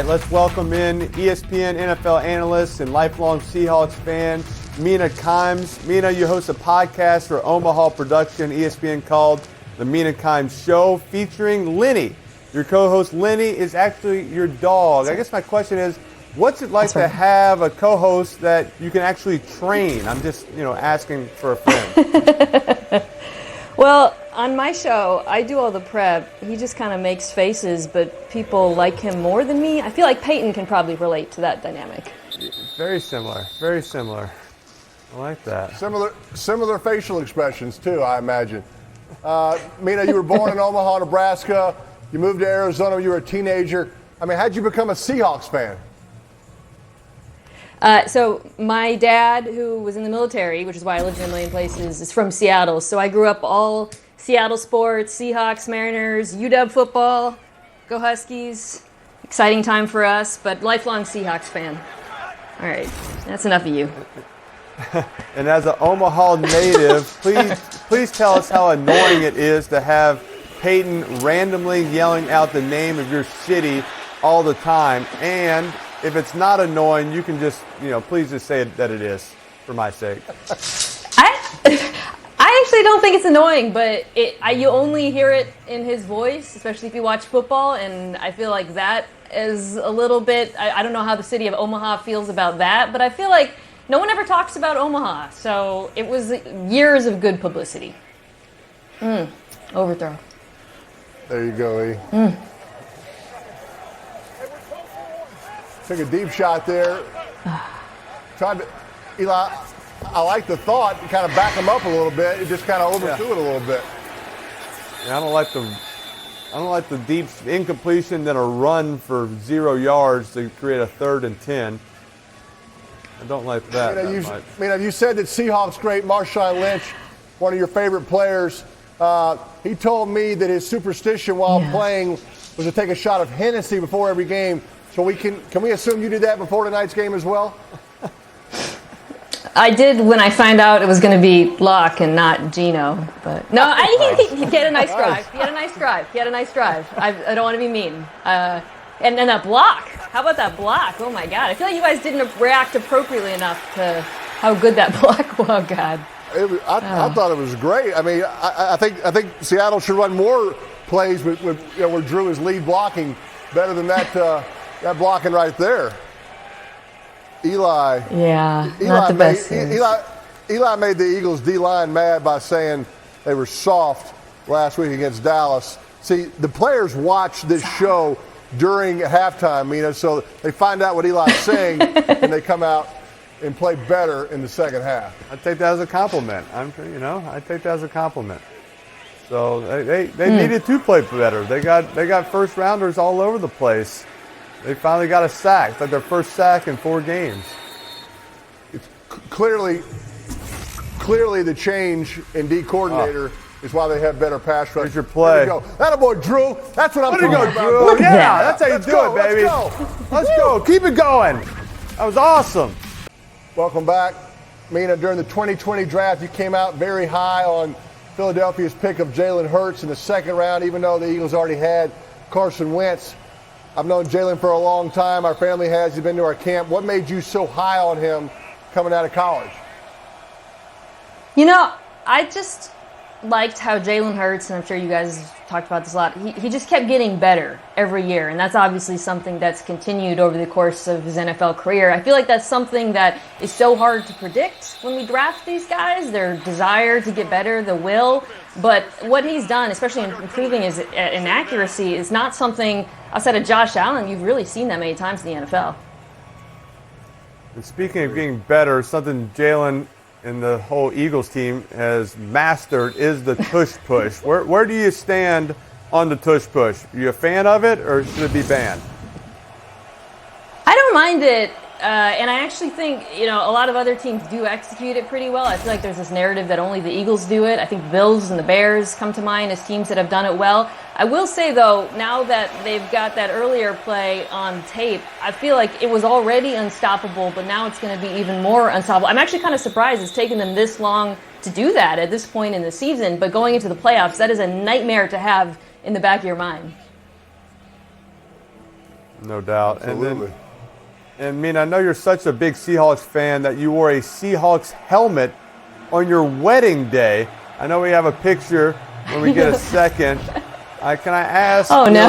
right, let's welcome in ESPN NFL analyst and lifelong Seahawks fan, Mina Kimes. Mina, you host a podcast for Omaha production, ESPN, called The Mina Kimes Show, featuring Lenny. Your co-host Lenny is actually your dog. I guess my question is, what's it like to have a co-host that you can actually train? I'm just, asking for a friend. Well, on my show, I do all the prep. He just kind of makes faces, but people like him more than me. I feel like Peyton can probably relate to that dynamic. Very similar. Very similar. I like that. Similar facial expressions, too, I imagine. Mina, you were born in Omaha, Nebraska. You moved to Arizona when you were a teenager. How'd you become a Seahawks fan? So my dad, who was in the military, which is why I lived in a million places, is from Seattle. So I grew up all Seattle sports, Seahawks, Mariners, UW football, go Huskies. Exciting time for us, but lifelong Seahawks fan. All right, that's enough of you. And as an Omaha native, please tell us how annoying it is to have Peyton randomly yelling out the name of your city all the time. And if it's not annoying, you can just, please just say that it is, for my sake. I actually don't think it's annoying, but you only hear it in his voice, especially if you watch football, and I feel like that is a little bit, I don't know how the city of Omaha feels about that, but I feel like no one ever talks about Omaha, so it was years of good publicity. Overthrow. There you go, E. Took a deep shot there. Eli, I like the thought, kind of back him up a little bit. It just kind of overthrew it a little bit. Yeah, I don't like the deep incompletion, then a run for 0 yards to create a 3rd and 10. I don't like that much. You said that Seahawks great Marshawn Lynch, one of your favorite players, he told me that his superstition while playing was to take a shot of Hennessy before every game. So can we assume you did that before tonight's game as well? I did when I found out it was going to be Locke and not Gino. But no, he had a nice drive. He had a nice drive. I don't want to be mean. And that block. How about that block? Oh my God! I feel like you guys didn't react appropriately enough to how good that block was. Oh God. I thought it was great. I think Seattle should run more plays with where Drew is lead blocking better than that blocking right there. Eli not the best. Eli made the Eagles D-line mad by saying they were soft last week against Dallas. See, the players watch this show during halftime, Mina, so they find out what Eli's saying and they come out and play better in the second half. I take that as a compliment. I take that as a compliment. So they needed to play better. They got first rounders all over the place. They finally got a sack. It's like their first sack in 4 games. It's clearly the change in D coordinator is why they have better pass rush. Here's your play. There you go. Attaboy, Drew. That's what I'm talking about. Drew. Yeah, that's how you do it, baby. Let's go. Keep it going. That was awesome. Welcome back. Mina, during the 2020 draft, you came out very high on Philadelphia's pick of Jalen Hurts in the second round, even though the Eagles already had Carson Wentz. I've known Jalen for a long time. Our family has. He's been to our camp. What made you so high on him coming out of college? I just liked how Jalen Hurts, and I'm sure you guys talked about this a lot, he just kept getting better every year, and that's obviously something that's continued over the course of his NFL career. I feel like that's something that is so hard to predict when we draft these guys, their desire to get better, the will, but what he's done, especially in improving his inaccuracy, is not something outside of Josh Allen you've really seen that many times in the NFL. And speaking of getting better, something Jalen and the whole Eagles team has mastered is the tush push. Where do you stand on the tush push? Are you a fan of it, or should it be banned? I don't mind it, and I actually think a lot of other teams do execute it pretty well. I feel like there's this narrative that only the Eagles do it. I think the Bills and the Bears come to mind as teams that have done it well. I will say, though, now that they've got that earlier play on tape, I feel like it was already unstoppable, but now it's going to be even more unstoppable. I'm actually kind of surprised it's taken them this long to do that at this point in the season, but going into the playoffs, that is a nightmare to have in the back of your mind. No doubt. Absolutely. And Mina, I know you're such a big Seahawks fan that you wore a Seahawks helmet on your wedding day. I know we have a picture when we get a second. Can I ask? Oh, no.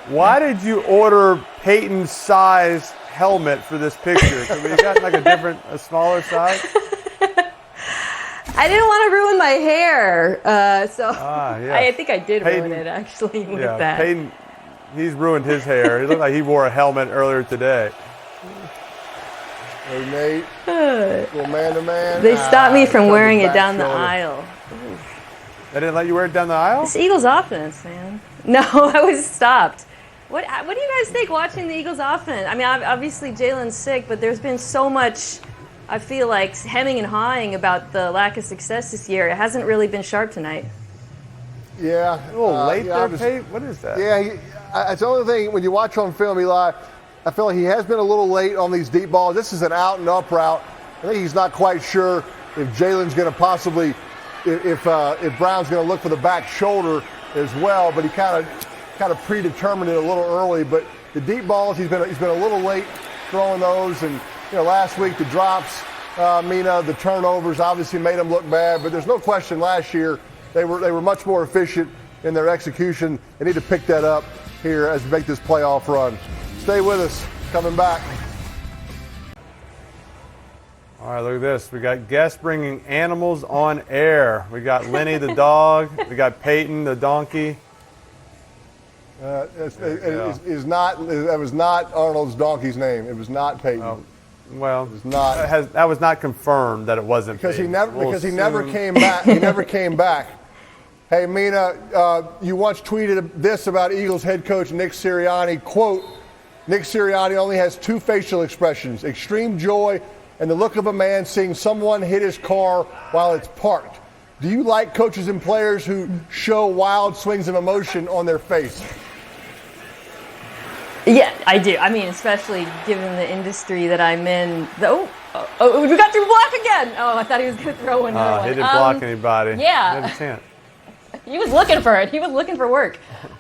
Why did you order Peyton's size helmet for this picture? Could we got like a smaller size? I didn't want to ruin my hair, so yeah. I think I did Peyton, ruin it actually with yeah, that. Peyton, he's ruined his hair. He looked like he wore a helmet earlier today. Hey, Nate. Little man-to-man. They stopped me from wearing it down the aisle. They didn't let you wear it down the aisle? It's Eagles offense, man. No, I was stopped. What do you guys think watching the Eagles offense? I mean, obviously Jalen's sick, but there's been so much, I feel like, hemming and hawing about the lack of success this year. It hasn't really been sharp tonight. Yeah. A little late there, Pete? What is that? Yeah, it's the only thing, when you watch on film, Eli, I feel like he has been a little late on these deep balls. This is an out and up route. I think he's not quite sure if Jalen's going to possibly, if Brown's going to look for the back shoulder as well. But he kind of predetermined it a little early. But the deep balls, he's been a little late throwing those. And last week the drops, Mina, the turnovers obviously made him look bad. But there's no question last year they were much more efficient in their execution. They need to pick that up here as we make this playoff run. Stay with us. Coming back. All right, look at this. We got guests bringing animals on air. We got Lenny the dog. We got Peyton the donkey. That was not Arnold's donkey's name. It was not Peyton. Oh, well, it was not. That was not confirmed that it wasn't because Peyton. He never came back. He never came back. Hey, Mina, you once tweeted this about Eagles head coach Nick Sirianni. Quote, Nick Sirianni only has two facial expressions, extreme joy and the look of a man seeing someone hit his car while it's parked. Do you like coaches and players who show wild swings of emotion on their face? Yeah, I do. I mean, especially given the industry that I'm in. We got through block again. Oh, I thought he was going to throw another one. He didn't block anybody. Yeah. He had a chance. He was looking for it. He was looking for work.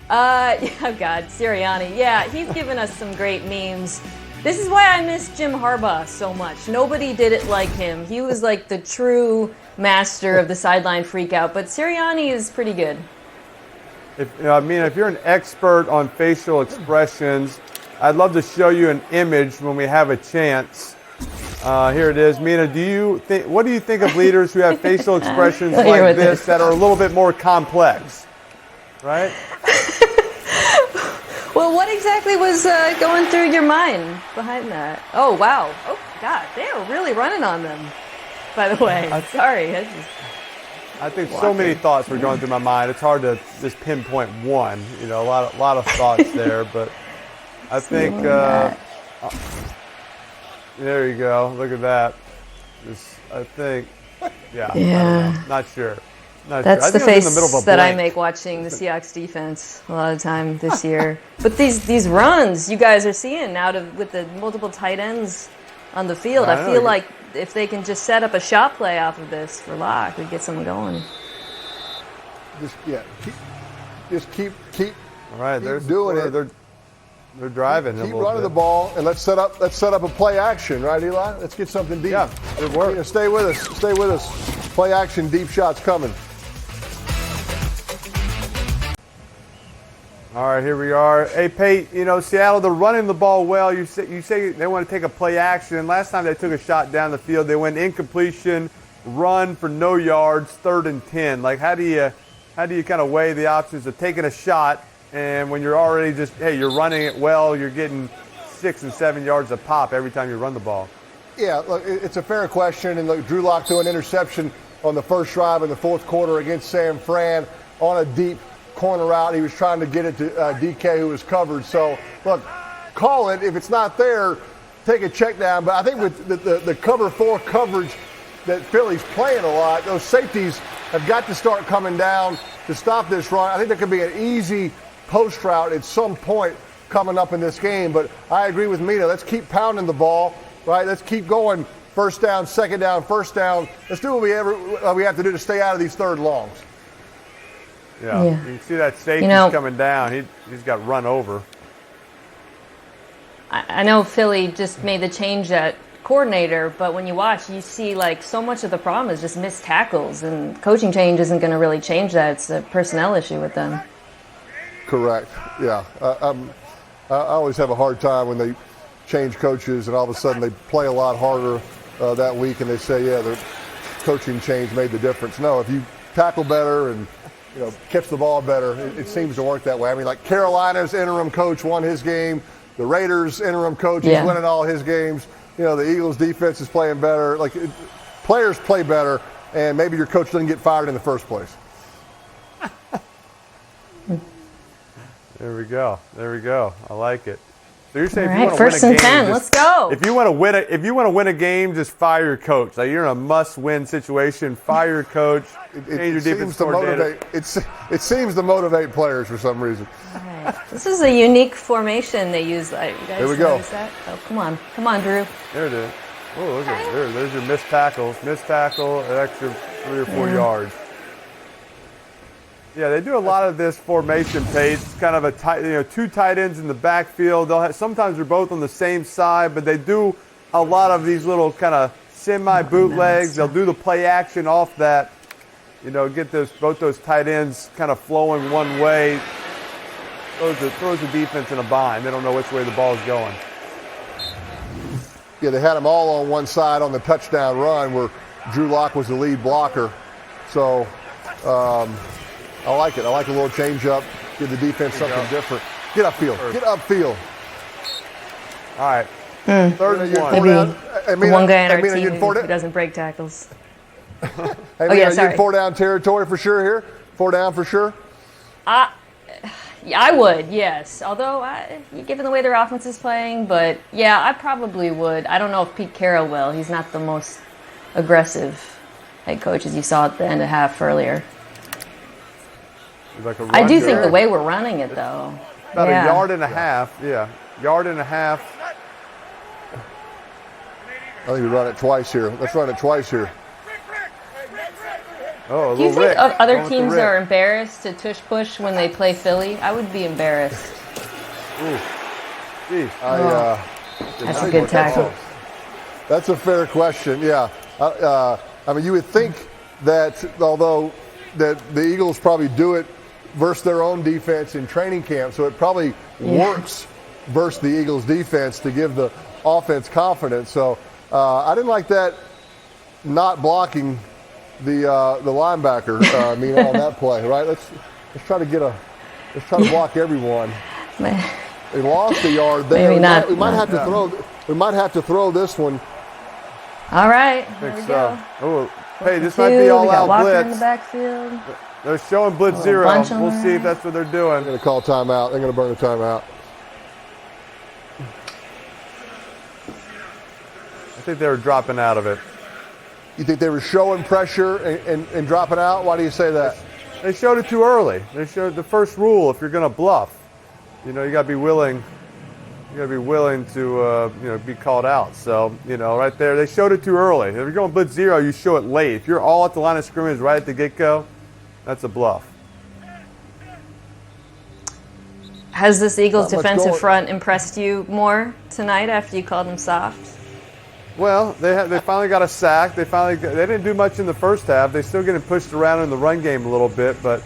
Oh, God, Sirianni. Yeah, he's given us some great memes. This is why I miss Jim Harbaugh so much. Nobody did it like him. He was like the true master of the sideline freakout, but Sirianni is pretty good. If you're an expert on facial expressions, I'd love to show you an image when we have a chance. Here it is. Mina, what do you think of leaders who have facial expressions like this that are a little bit more complex? Right? Well, what exactly was going through your mind behind that? Oh, wow. Oh, God, they are really running on them, by the way. Sorry. I think so many thoughts were going through my mind. It's hard to just pinpoint one. A lot of thoughts there, but I think there you go. Look at that. I think, yeah. I don't know. Not sure. That's the face that I make watching the Seahawks defense a lot of time this year. But these runs you guys are seeing with the multiple tight ends on the field, I feel like if they can just set up a shot play off of this for Locke, we'd get something going. Keep. All right, they're doing it. They're driving. Keep running the ball, and let's set up a play action, right, Eli? Let's get something deep. Yeah, good work. Stay with us. Stay with us. Play action, deep shots coming. All right, here we are. Hey, Pate, Seattle, they're running the ball well. You say they want to take a play action. Last time they took a shot down the field, they went incompletion, run for no yards, 3rd and 10. Like, how do you kind of weigh the options of taking a shot, and when you're already you're running it well, you're getting 6 and 7 yards a pop every time you run the ball? Yeah, look, it's a fair question, and look, Drew Lock threw an interception on the first drive in the fourth quarter against San Fran on a deep corner route. He was trying to get it to DK, who was covered. So, look, call it. If it's not there, take a check down. But I think with the cover 4 coverage that Philly's playing a lot, those safeties have got to start coming down to stop this run. I think there could be an easy post route at some point coming up in this game. But I agree with Mina. Let's keep pounding the ball, right? Let's keep going. First down, second down, first down. Let's do what we have to do to stay out of these third longs. Yeah. You can see that safety's coming down. He's got run over. I know Philly just made the change at coordinator, but when you watch, you see like so much of the problem is just missed tackles, and coaching change isn't going to really change that. It's a personnel issue with them. Correct. Yeah. I always have a hard time when they change coaches and all of a sudden they play a lot harder that week and they say, yeah, the coaching change made the difference. No, if you tackle better and catch the ball better, it seems to work that way. I mean, like Carolina's interim coach won his game. The Raiders interim coach is winning all his games. The Eagles defense is playing better. Like players play better, and maybe your coach doesn't get fired in the first place. There we go. I like it. So you're saying All if you right, want to win first a and game, 10, let's go. If you want to win a game, just fire your coach. Like you're in a must-win situation. Fire your coach. Change your defense coordinator. It seems to motivate players for some reason. All right. This is a unique formation they use. You guys There we go. That? Oh, come on, Drew. There it is. Oh, look at it. There's your missed tackles. Missed tackle, an extra 3 or 4 yards. Yeah, they do a lot of this formation, Paige. It's kind of a tight, 2 tight ends in the backfield. Sometimes they're both on the same side, but they do a lot of these little kind of semi-bootlegs. They'll do the play action off that. Get both those tight ends kind of flowing one way. Throws the defense in a bind. They don't know which way the ball is going. Yeah, they had them all on one side on the touchdown run where Drew Lock was the lead blocker. So I like it. I like a little change up. Give the defense something different. Get upfield. All right. Third and 1. Maybe one guy on our team who doesn't break tackles. Hey, Mina, are you in 4-down territory for sure here? 4 down for sure? Yeah, I would, yes. Although, given the way their offense is playing, but yeah, I probably would. I don't know if Pete Carroll will. He's not the most aggressive head coach as you saw at the end of half earlier. Like I do think the way we're running it, though. About a yard and a half, Yard and a half. I think we run it twice here. Let's run it twice here. Oh, do you think other teams are embarrassed to tush push when they play Philly? I would be embarrassed. Ooh. Geez. That's a good tackle. That's a fair question, yeah. I mean, you would think that although that the Eagles probably do it versus their own defense in training camp, so it probably works versus the Eagles defense to give the offense confidence. So I didn't like that not blocking the linebacker, Mina, on that play, right? Let's try to block everyone. They lost a yard there. Maybe not. We might have to throw this one. All right. Here we go. Oh, hey, this might be all-out blitz. In the backfield. They're showing blitz 0. We'll see if that's what they're doing. They're going to call timeout. They're going to burn a timeout. I think they were dropping out of it. You think they were showing pressure and dropping out? Why do you say that? They showed it too early. They showed the first rule: if you're going to bluff, you got to be willing. You got to be willing to be called out. So right there, they showed it too early. If you're going blitz 0, you show it late. If you're all at the line of scrimmage right at the get-go, that's a bluff. Has this Eagles defensive front impressed you more tonight after you called them soft? Well, they finally got a sack. They didn't do much in the first half. They still getting pushed around in the run game a little bit, but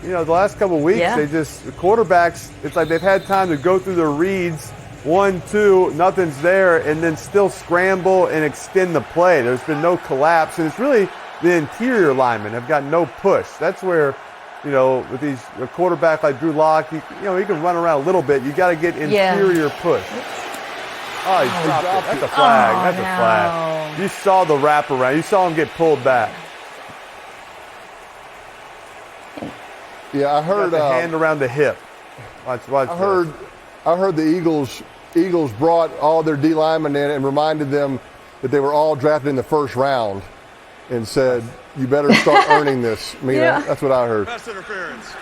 the last couple of weeks the quarterbacks, it's like they've had time to go through their reads, 1, 2, nothing's there, and then still scramble and extend the play. There's been no collapse, and it's really the interior linemen have got no push. That's where with a quarterback like Drew Lock, he can run around a little bit. You got to get interior push. Oh, he dropped it. That's a flag. That's a flag. You saw the wraparound. You saw him get pulled back. Yeah, I heard the hand around the hip. Watch I heard the Eagles brought all their D linemen in and reminded them that they were all drafted in the first round, and said, "You better start earning this." That's what I heard. Pass interference.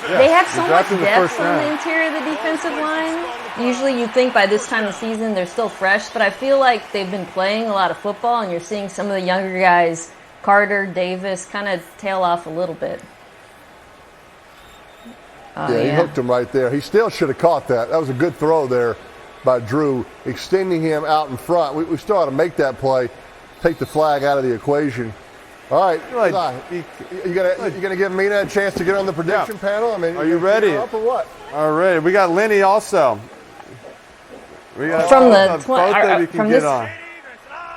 They have so much depth on the interior of the defensive line. Usually you'd think by this time of the season they're still fresh, but I feel like they've been playing a lot of football, and you're seeing some of the younger guys, Carter, Davis, kind of tail off a little bit. He hooked him right there. He still should have caught that. That was a good throw there by Drew, extending him out in front. We still ought to make that play, take the flag out of the equation. All right, Eli, you gonna give Mina a chance to get on the prediction panel? I mean, are you ready? Up or what? All right, we got Lenny also. We got From both of you can get on.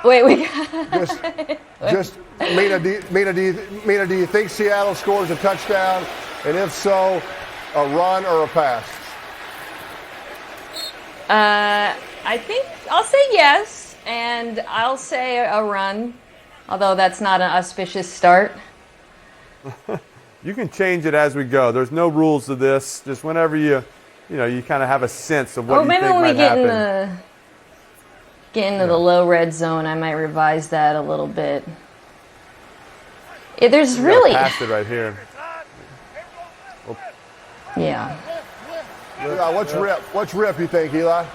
Wait, we got Just Mina, do you think Seattle scores a touchdown? And if so, a run or a pass? I think I'll say yes, and I'll say a run, although that's not an auspicious start. You can change it as we go. There's no rules to this. Just whenever you kind of have a sense of what you think might happen. Maybe when we get into the low red zone, I might revise that a little bit. There's really pass it right here. Yeah. What's rip? What's rip, you think, Eli?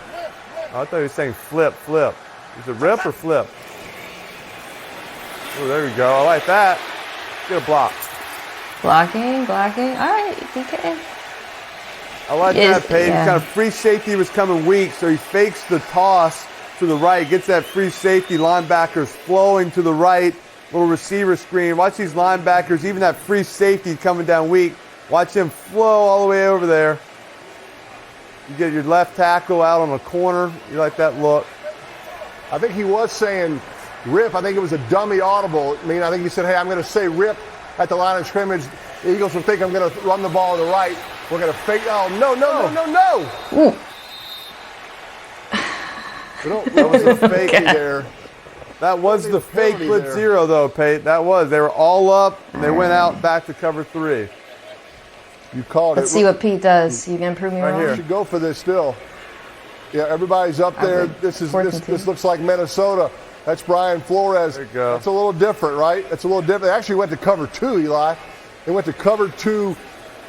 Oh, I thought he was saying flip. Is it rip or flip? Oh, there we go. I like that. Get a block. Blocking. All right, DK. I like that, Peyton. Kind of free safety was coming weak, so he fakes the toss to the right, gets that free safety, linebackers flowing to the right, little receiver screen. Watch these linebackers, even that free safety coming down weak. Watch him flow all the way over there. You get your left tackle out on the corner. You like that look. I think he was saying rip. I think it was a dummy audible. I mean, I think he said, hey, I'm going to say rip at the line of scrimmage. The Eagles will think I'm going to run the ball to the right. We're going to fake. Oh, no. Ooh. That was a fake there. That was the fake blitz zero, though, Pate. That was. They were all up, and they went out back to cover 3. You called it. Let's see what Pete does. You gonna prove me wrong? You should go for this still. Yeah, everybody's up there. This looks like Minnesota. That's Brian Flores. There you go. That's a little different, right? That's a little different. They actually went to cover 2, Eli. They went to cover 2,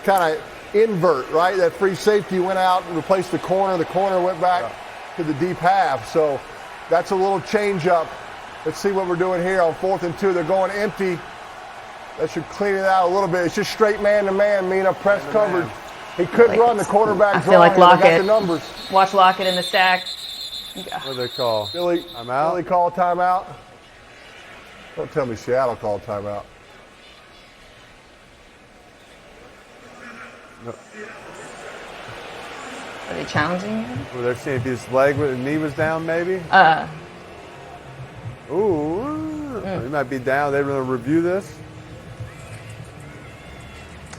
kind of invert, right? That free safety went out and replaced the corner. The corner went back to the deep half. So that's a little change up. Let's see what we're doing here on 4th and 2. They're going empty. That should clean it out a little bit. It's just straight man-to-man, Mina, press covered. He couldn't run the quarterback. I feel like Lockett. The numbers. Watch Lockett in the stack. What do they call? Philly call timeout. Don't tell me Seattle called timeout. No. Are they challenging him? Well, they're seeing if his knee was down, maybe? He might be down. They're going to review this.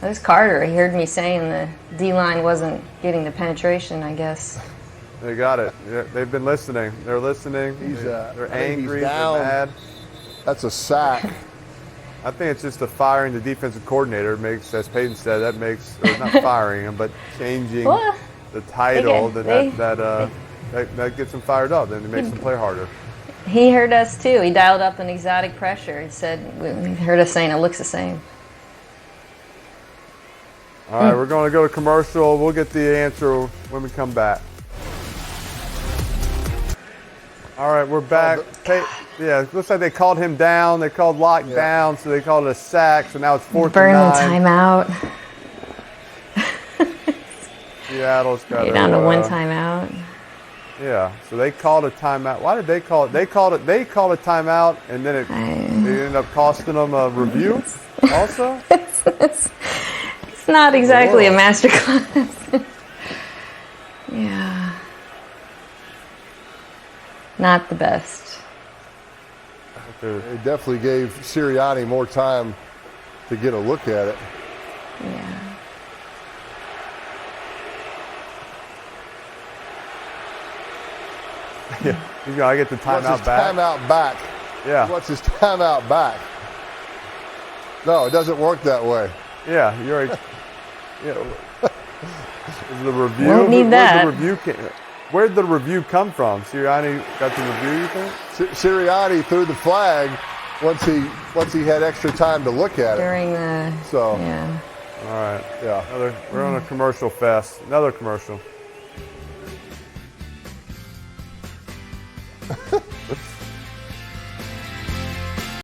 This Carter, he heard me saying the D-line wasn't getting the penetration, I guess. They got it. They've been listening. They're listening. They're angry. They're mad. That's a sack. I think it's just the firing the defensive coordinator makes, as Peyton said, that makes, or not firing him, but changing the title. That gets them fired up. Then it makes them play harder. He heard us too. He dialed up an exotic pressure. He said, he heard us saying it looks the same. All right, we're going to go to commercial. We'll get the answer when we come back. All right, we're back. It looks like they called him down. They called Lock down, so they called it a sack. So now it's 4th and 9. Burn the timeout. Seattle's got down to 1 timeout. Yeah, so they called a timeout. Why did they call it? They called a timeout, and then it ended up costing them a review also? It's not exactly a master class. Yeah. Not the best. They definitely gave Sirianni more time to get a look at it. Yeah. You gotta get the timeout back. Timeout back. Yeah. What's his timeout back? No, it doesn't work that way. Yeah, you're right. The review. Won't need that. Where'd the review come from? Sirianni got the review, you think? Sirianni threw the flag once he had extra time to look at During it. yeah. All right. Yeah. We're on a commercial fest. Another commercial.